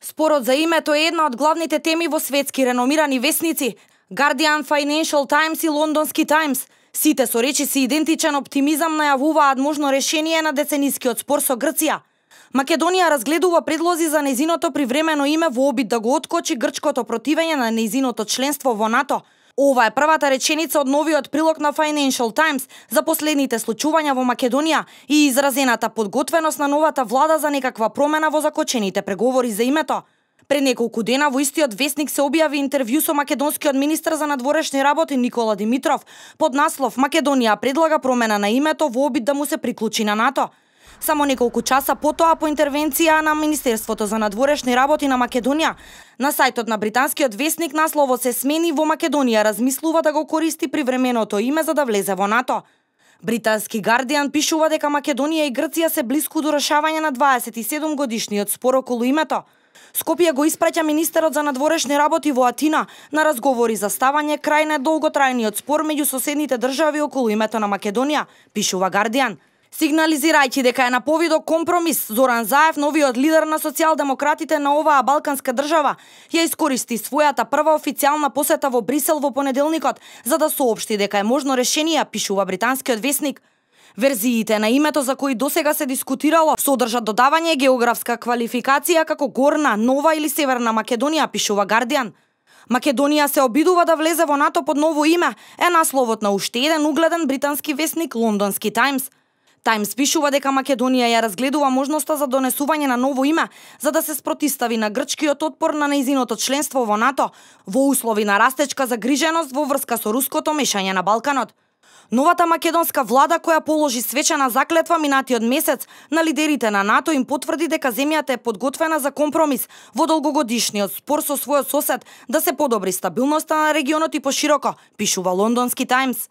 Спорот за името е една од главните теми во светски реномирани весници Guardian, Financial Times и Лондонски Таймс. Сите со речиси идентичен оптимизам најавуваат можно решение на деценискиот спор со Грција. Македонија разгледува предлози за нејзиното привремено име во обид да го откочи грчкото противење на нејзиното членство во НАТО. Ова е првата реченица од новиот прилог на Financial Times за последните случувања во Македонија и изразената подготвеност на новата влада за некаква промена во закочените преговори за името. Пред неколку дена во истиот весник се објави интервју со македонскиот министер за надворешни работи Никола Димитров под наслов Македонија предлага промена на името во обид да му се приклучи на НАТО. Само неколку часа потоа по интервенција на Министерството за надворешни работи на Македонија, на сајтот на британскиот весник насловот се смени во Македонија размислува да го користи привременото име за да влезе во НАТО. Британски Guardian пишува дека Македонија и Грција се блиску до решавање на 27 годишниот спор околу името. Скопје го испраќа министерот за надворешни работи во Атина на разговори за ставање крај на долготрајниот спор меѓу соседните држави околу името на Македонија, пишува Guardian. Сигнализирајќи дека е на повидок компромис, Зоран Заев, новиот лидер на социјалдемократите на оваа балканска држава, ја искористи својата прва официјална посета во Брисел во понеделникот за да соопшти дека е можно решение, пишува британскиот весник. Верзиите на името за кои досега се дискутирало содржат додавање географска квалификација како Горна, Нова или Северна Македонија, пишува Guardian. Македонија се обидува да влезе во НАТО под ново име, е насловот на уште еден угледен британски весник Лондонски Таймс. Таймс пишува дека Македонија ја разгледува можноста за донесување на ново име за да се спротистави на грчкиот отпор на нејзиното членство во НАТО во услови на растечка загриженост во врска со руското мешање на Балканот. Новата македонска влада која положи свечена заклетва минатиот месец на лидерите на НАТО им потврди дека земјата е подготвена за компромис во долгогодишниот спор со својот сосед да се подобри стабилноста на регионот и пошироко, пишува Лондонски Таймс.